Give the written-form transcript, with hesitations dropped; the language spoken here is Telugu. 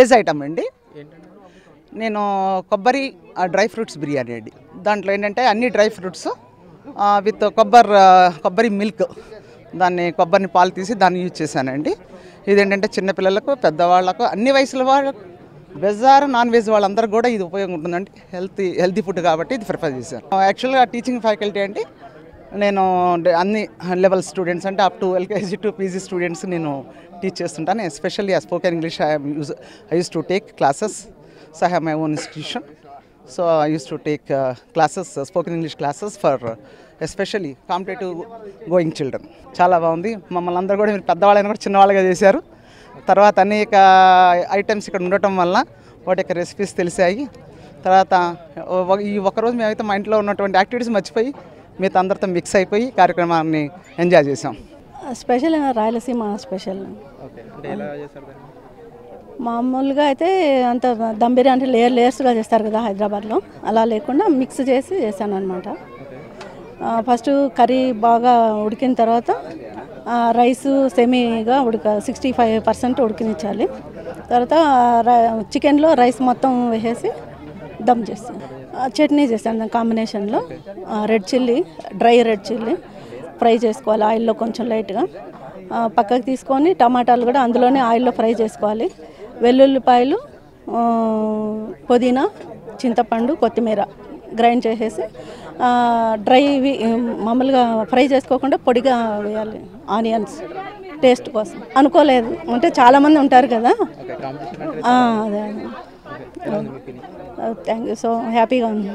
వెజ్ ఐటమ్ అండి. నేను కొబ్బరి డ్రై ఫ్రూట్స్ బిర్యానీ అండి. దాంట్లో ఏంటంటే అన్ని డ్రై ఫ్రూట్స్ విత్ కొబ్బరి మిల్క్, దాన్ని కొబ్బరిని పాలు తీసి దాన్ని యూజ్ చేశానండి. ఇదేంటంటే చిన్నపిల్లలకు, పెద్దవాళ్ళకు, అన్ని వయసుల వాళ్ళకు, వెజ్ ఆర్ నాన్ వెజ్ వాళ్ళందరూ కూడా ఇది ఉపయోగం ఉంటుందండి. హెల్తీ ఫుడ్ కాబట్టి ఇది ప్రిఫర్ చేశాను. యాక్చువల్గా టీచింగ్ ఫ్యాకల్టీ అండి. నేను అన్ని లెవెల్ స్టూడెంట్స్ అంటే up to LKG to PG students నేను టీచ్ చేస్తుంటాను. Especially spoken English I use to take classes. So I have my own institution. So I use to take classes, spoken English classes for especially competitive going children. చాలా బాగుంది. మమ్మల్ని అందరూ కూడా మీరు పెద్దవాళ్ళని కూడా చిన్నవాళ్ళుగా చేశారు. తర్వాత అనేక ఐటమ్స్ ఇక్కడ ఉండటం వల్ల వాటి యొక్క రెసిపీస్ తెలిసాయి. తర్వాత ఈ ఒక్కరోజు మేమైతే మా ఇంట్లో ఉన్నటువంటి యాక్టివిటీస్ మర్చిపోయి మిగతా అందరితో మిక్స్ అయిపోయి కార్యక్రమాన్ని ఎంజాయ్ చేసాం. Special Rayalaseema special. మామూలుగా అయితే అంత దమ్ బిర్యానీ లేయర్స్గా చేస్తారు కదా హైదరాబాద్లో, అలా లేకుండా మిక్స్ చేసి చేశాను అనమాట. ఫస్ట్ కర్రీ బాగా ఉడికిన తర్వాత రైస్ సెమీగా 65% ఉడికినిచ్చాలి. తర్వాత చికెన్లో రైస్ మొత్తం వేసేసి దమ్ చేస్తాను. చట్నీ చేస్తాను కాంబినేషన్లో. Red chilli, dry red chilli fry చేసుకోవాలి ఆయిల్లో కొంచెం లైట్గా. పక్కకు తీసుకొని టమాటాలు కూడా అందులోనే ఆయిల్లో ఫ్రై చేసుకోవాలి. వెల్లుల్లిపాయలు, పుదీనా, చింతపండు, కొత్తిమీర గ్రైండ్ చేసేసి డ్రైవి మామూలుగా ఫ్రై చేసుకోకుండా పొడిగా వేయాలి. ఆనియన్స్ టేస్ట్ కోసం. అనుకోలేదు అంటే చాలామంది ఉంటారు కదా. అదే థ్యాంక్ యూ. సో హ్యాపీగా ఉంది.